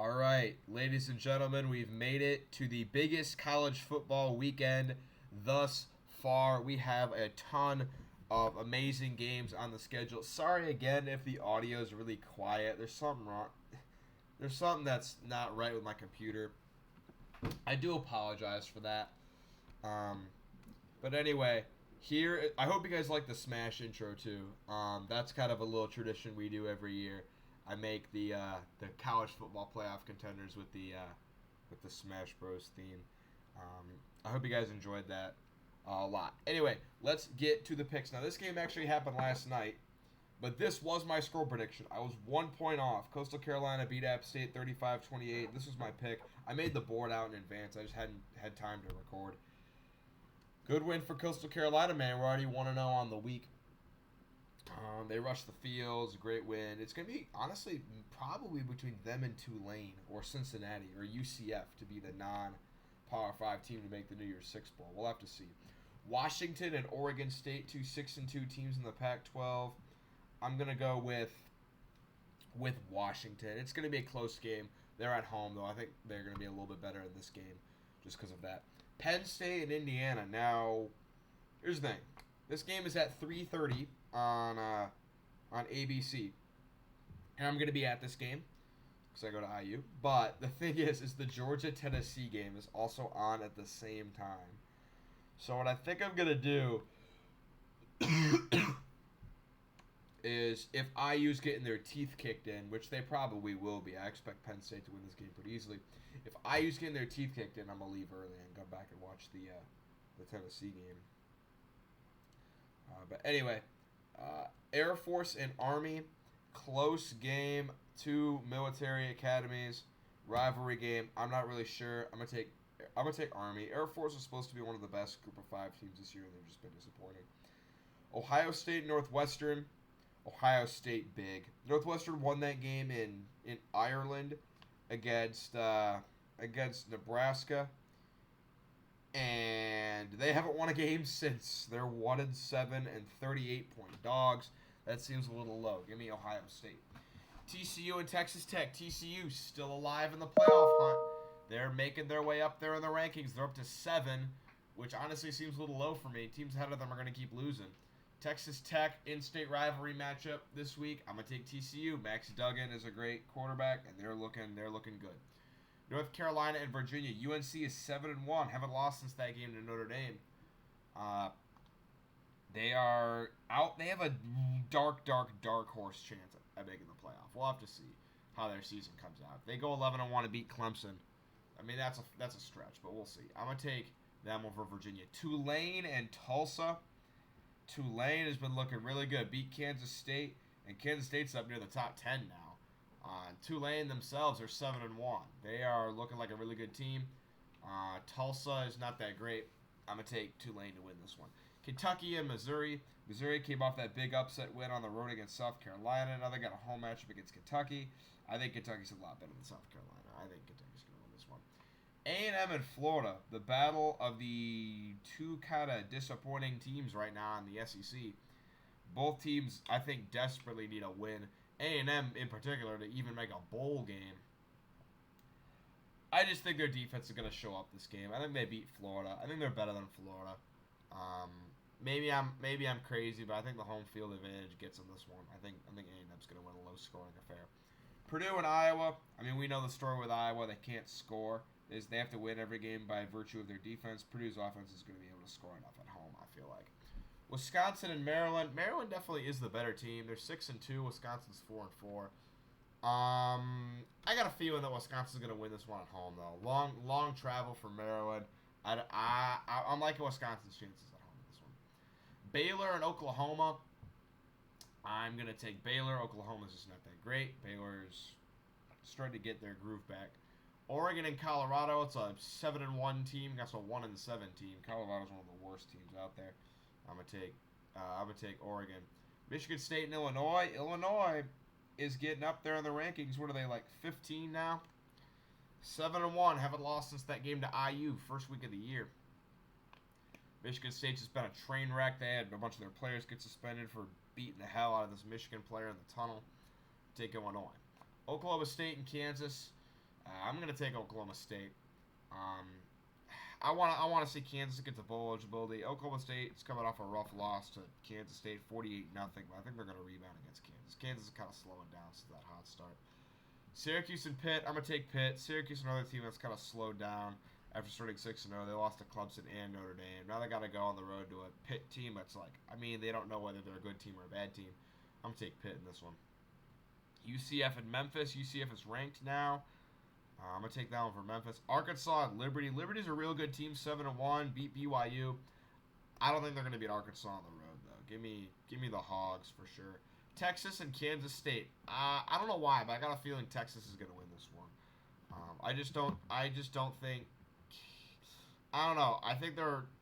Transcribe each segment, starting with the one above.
All right, ladies and gentlemen, we've made it to the biggest college football weekend thus far. We have a ton of amazing games on the schedule. Sorry again if the audio is really quiet. There's something wrong. There's something that's not right with my computer. I do apologize for that. Um, but anyway, here I hope you guys like the Smash intro too. That's kind of a little tradition we do every year. I make the college football playoff contenders with the Smash Bros theme. I hope you guys enjoyed that a lot. Anyway, let's get to the picks. Now this game actually happened last night, but this was my score prediction. I was 1 point off. Coastal Carolina beat App State 35-28. This was my pick. I made the board out in advance. I just hadn't had time to record. Good win for Coastal Carolina, man. We're already 1-0 on the week. They rushed the fields. Great win. It's going to be, honestly, probably between them and Tulane or Cincinnati or UCF to be the non-Power 5 team to make the New Year's Six Bowl. We'll have to see. Washington and Oregon State, two 6-2 teams in the Pac-12. I'm going to go with Washington. It's going to be a close game. They're at home, though. I think they're going to be a little bit better in this game just because of that. Penn State and Indiana. Now, here's the thing. This game is at 3:30 on ABC, and I'm going to be at this game because I go to IU. But the thing is the Georgia-Tennessee game is also on at the same time. So what I think I'm going to do is if IU's getting their teeth kicked in, which they probably will be. I expect Penn State to win this game pretty easily. If IU's getting their teeth kicked in, I'm going to leave early and go back and watch the Tennessee game. But anyway, Air Force and Army, close game, two military academies, rivalry game. I'm not really sure. I'm gonna take Army. Air Force is supposed to be one of the best Group of 5 teams this year, and they've just been disappointing. Ohio State, Northwestern. Ohio State big. Northwestern won that game in Ireland against Nebraska. And they haven't won a game since. They're 1-7 and 38-point dogs. That seems a little low. Give me Ohio State. TCU and Texas Tech. TCU still alive in the playoff hunt. They're making their way up there in the rankings. They're up to 7, which honestly seems a little low for me. Teams ahead of them are going to keep losing. Texas Tech in-state rivalry matchup this week. I'm going to take TCU. Max Duggan is a great quarterback, and they're looking good. North Carolina and Virginia. UNC is 7-1. Haven't lost since that game to Notre Dame. They are out. They have a dark horse chance at making the playoff. We'll have to see how their season comes out. If they go 11-1 and beat Clemson, I mean that's a stretch, but we'll see. I'm gonna take them over Virginia. Tulane and Tulsa. Tulane has been looking really good. Beat Kansas State, and Kansas State's up near the top 10 now. Tulane themselves are 7-1. They are looking like a really good team. Tulsa is not that great. I'm going to take Tulane to win this one. Kentucky and Missouri. Missouri came off that big upset win on the road against South Carolina. Now they got a home matchup against Kentucky. I think Kentucky's a lot better than South Carolina. I think Kentucky's going to win this one. A&M and Florida. The battle of the two kind of disappointing teams right now in the SEC. Both teams, I think, desperately need a win. A&M in particular to even make a bowl game. I just think their defense is going to show up this game. I think they beat Florida. I think they're better than Florida. Maybe I'm crazy, but I think the home field advantage gets them this one. I think A&M's going to win a low-scoring affair. Purdue and Iowa. I mean, we know the story with Iowa. They can't score. They have to win every game by virtue of their defense. Purdue's offense is going to be able to score enough at home, I feel like. Wisconsin and Maryland. Maryland definitely is the better team. They're 6-2. Wisconsin's 4-4. I got a feeling that Wisconsin's going to win this one at home, though. Long travel for Maryland. I'm liking Wisconsin's chances at home in this one. Baylor and Oklahoma. I'm going to take Baylor. Oklahoma's just not that great. Baylor's starting to get their groove back. Oregon and Colorado. It's a 7-1 team. That's a 1-7 team. Colorado's one of the worst teams out there. I'm gonna take Oregon. Michigan State and Illinois. Illinois is getting up there in the rankings. What are they, like 15 now? 7-1. Haven't lost since that game to IU first week of the year. Michigan State's just been a train wreck. They had a bunch of their players get suspended for beating the hell out of this Michigan player in the tunnel. Take Illinois. Oklahoma State and Kansas. I'm gonna take Oklahoma State. Um, I want to see Kansas get the bowl eligibility. Oklahoma State's coming off a rough loss to Kansas State, 48-0. But I think they're gonna rebound against Kansas. Kansas is kind of slowing down since that hot start. Syracuse and Pitt. I'm gonna take Pitt. Syracuse, another team that's kind of slowed down after starting 6-0. They lost to Clemson and Notre Dame. Now they got to go on the road to a Pitt team that's like, I mean, they don't know whether they're a good team or a bad team. I'm gonna take Pitt in this one. UCF and Memphis. UCF is ranked now. I'm gonna take that one for Memphis. Arkansas and Liberty. Liberty's a real good team, 7-1, beat BYU. I don't think they're gonna beat Arkansas on the road though. Give me the Hogs for sure. Texas and Kansas State. I don't know why, but I got a feeling Texas is gonna win this one. I just don't think. I don't know. I think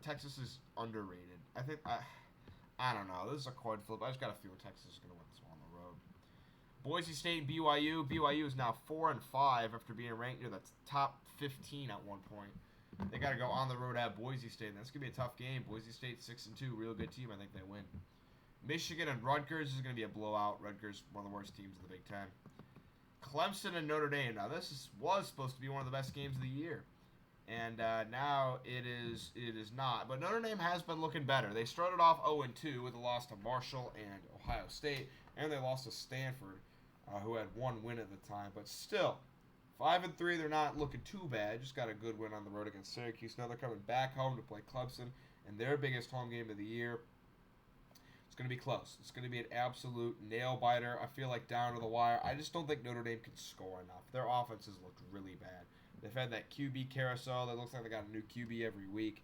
Texas is underrated. I don't know. This is a coin flip. I just got a feeling Texas is gonna win this one on the road. Boise State and BYU. BYU is now 4-5 after being ranked near the top 15 at one point. They got to go on the road at Boise State. And that's gonna be a tough game. Boise State 6-2, real good team. I think they win. Michigan and Rutgers is going to be a blowout. Rutgers, one of the worst teams in the Big Ten. Clemson and Notre Dame. Now, was supposed to be one of the best games of the year. And now it is not. But Notre Dame has been looking better. They started off 0-2 with a loss to Marshall and Ohio State. And they lost to Stanford, who had one win at the time. But still, 5-3, they're not looking too bad. Just got a good win on the road against Syracuse. Now they're coming back home to play Clemson in their biggest home game of the year. It's going to be close. It's going to be an absolute nail-biter. I feel like down to the wire. I just don't think Notre Dame can score enough. Their offenses looked really bad. They've had that QB carousel. That looks like they got a new QB every week.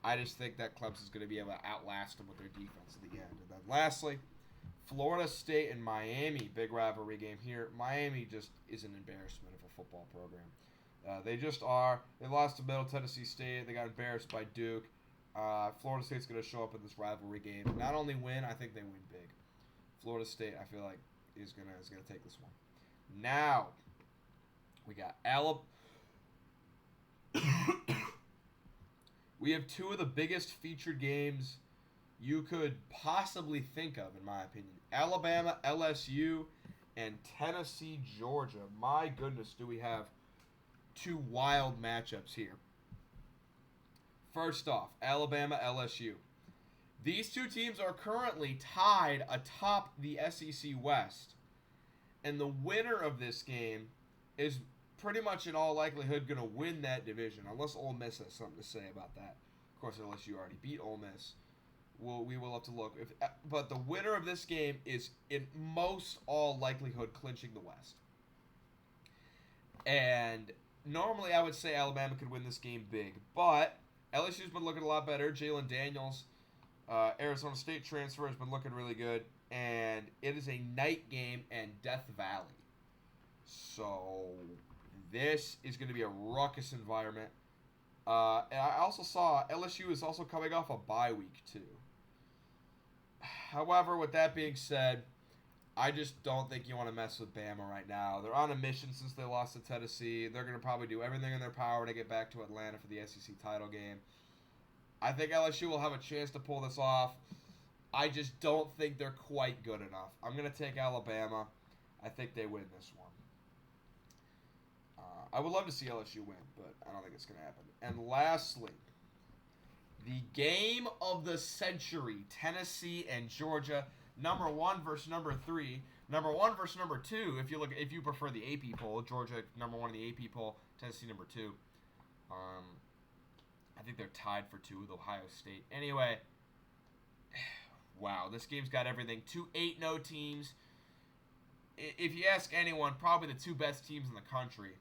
I just think that Clemson's going to be able to outlast them with their defense at the end. And then lastly, Florida State and Miami. Big rivalry game here. Miami just is an embarrassment of a football program. They just are. They lost to Middle Tennessee State. They got embarrassed by Duke. Florida State's going to show up in this rivalry game. Not only win, I think they win big. Florida State, I feel like, is gonna take this one. Now, we got Alabama. We have two of the biggest featured games you could possibly think of, in my opinion. Alabama, LSU, and Tennessee, Georgia. My goodness, do we have two wild matchups here. First off, Alabama, LSU. These two teams are currently tied atop the SEC West. And the winner of this game is pretty much in all likelihood going to win that division, unless Ole Miss has something to say about that. Of course, LSU already beat Ole Miss. We will have to look. But the winner of this game is in most all likelihood clinching the West. And normally I would say Alabama could win this game big, but LSU's been looking a lot better. Jalen Daniels, Arizona State transfer, has been looking really good. And it is a night game in Death Valley. So this is going to be a ruckus environment. And I also saw LSU is also coming off a bye week too. However, with that being said, I just don't think you want to mess with Bama right now. They're on a mission since they lost to Tennessee. They're going to probably do everything in their power to get back to Atlanta for the SEC title game. I think LSU will have a chance to pull this off. I just don't think they're quite good enough. I'm going to take Alabama. I think they win this one. I would love to see LSU win, but I don't think it's going to happen. And lastly, the game of the century, Tennessee and Georgia, number 1 versus number 3. Number 1 versus number 2, if you prefer the AP poll. Georgia number 1 in the AP poll, Tennessee number 2. I think they're tied for 2 with Ohio State. Anyway, wow, this game's got everything. 2 8-0 teams. If you ask anyone, probably the 2 best teams in the country.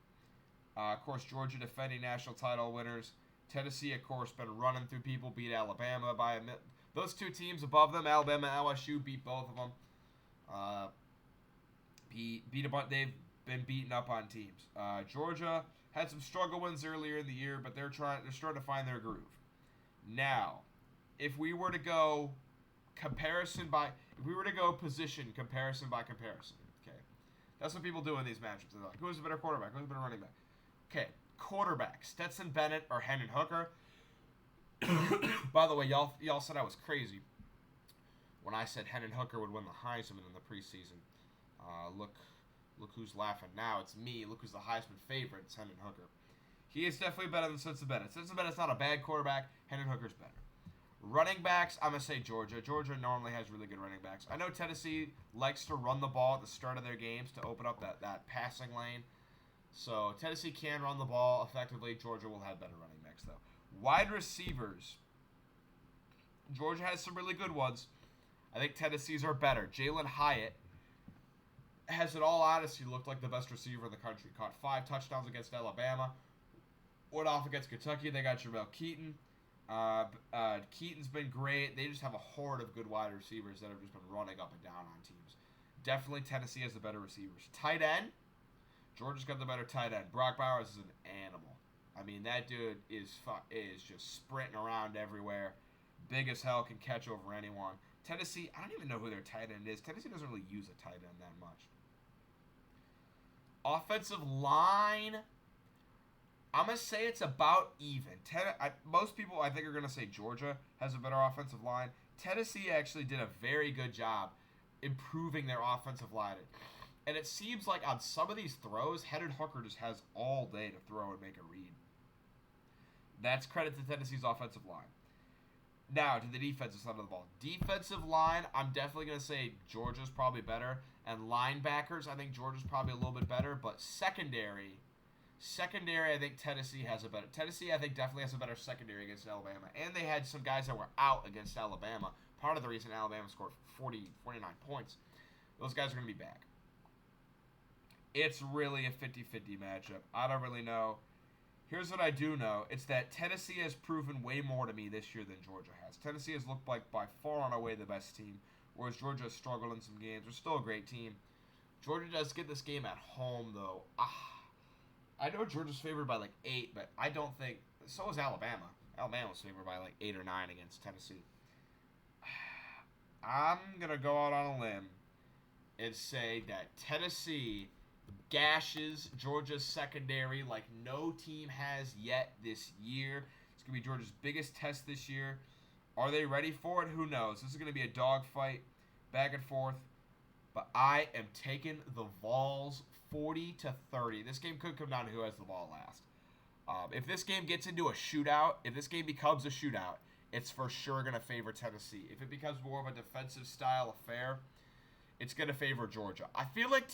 Of course, Georgia defending national title winners. Tennessee, of course, been running through people, beat Alabama by those 2 teams above them, Alabama and LSU, beat both of them. Beat a bunch. They've been beaten up on teams. Georgia had some struggle wins earlier in the year, but they're starting to find their groove. Now, if we were to go position comparison by comparison, okay, that's what people do in these matchups. They're like, who's a better quarterback? Who's a better running back? Okay, quarterback, Stetson Bennett or Hendon Hooker. By the way, y'all said I was crazy when I said Hendon Hooker would win the Heisman in the preseason. Look who's laughing now. It's me. Look who's the Heisman favorite. It's Hendon Hooker. He is definitely better than Stetson Bennett. Stetson Bennett's not a bad quarterback. Hendon Hooker's better. Running backs, I'm going to say Georgia. Georgia normally has really good running backs. I know Tennessee likes to run the ball at the start of their games to open up that passing lane. So Tennessee can run the ball effectively. Georgia will have better running backs, though. Wide receivers. Georgia has some really good ones. I think Tennessee's are better. Jalen Hyatt has, in all honesty, looked like the best receiver in the country. Caught 5 touchdowns against Alabama. Went off against Kentucky. They got Jamel Keaton. Keaton's been great. They just have a horde of good wide receivers that have just been running up and down on teams. Definitely Tennessee has the better receivers. Tight end. Georgia's got the better tight end. Brock Bowers is an animal. I mean, that dude is just sprinting around everywhere. Big as hell, can catch over anyone. Tennessee, I don't even know who their tight end is. Tennessee doesn't really use a tight end that much. Offensive line, I'm going to say it's about even. Most people, I think, are going to say Georgia has a better offensive line. Tennessee actually did a very good job improving their offensive line. And it seems like on some of these throws, Hendon Hooker just has all day to throw and make a read. That's credit to Tennessee's offensive line. Now, to the defensive side of the ball. Defensive line, I'm definitely going to say Georgia's probably better. And linebackers, I think Georgia's probably a little bit better. But secondary, I think Tennessee has a better. Tennessee, I think, definitely has a better secondary against Alabama. And they had some guys that were out against Alabama. Part of the reason Alabama scored 49 points. Those guys are going to be back. It's really a 50-50 matchup. I don't really know. Here's what I do know. It's that Tennessee has proven way more to me this year than Georgia has. Tennessee has looked like by far and away the best team, whereas Georgia has struggled in some games. They're still a great team. Georgia does get this game at home, though. I know Georgia's favored by like 8, but I don't think... So is Alabama. Alabama was favored by like 8 or 9 against Tennessee. I'm going to go out on a limb and say that Tennessee gashes Georgia's secondary like no team has yet this year. It's going to be Georgia's biggest test this year. Are they ready for it? Who knows? This is going to be a dogfight, back and forth. But I am taking the Vols 40-30. This game could come down to who has the ball last. If this game gets into a shootout, if this game becomes a shootout, it's for sure going to favor Tennessee. If it becomes more of a defensive style affair, it's going to favor Georgia. I feel like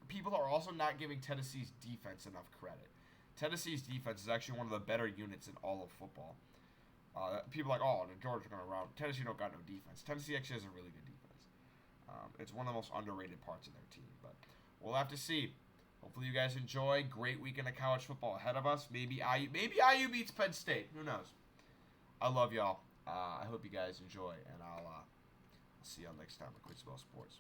people are also not giving Tennessee's defense enough credit. Tennessee's defense is actually one of the better units in all of football. People are like, oh, Georgia's going to run. Tennessee don't got no defense. Tennessee actually has a really good defense. It's one of the most underrated parts of their team. But we'll have to see. Hopefully you guys enjoy. Great weekend of college football ahead of us. Maybe IU beats Penn State. Who knows? I love y'all. I hope you guys enjoy, and I'll see y'all next time on Quick Spell Sports.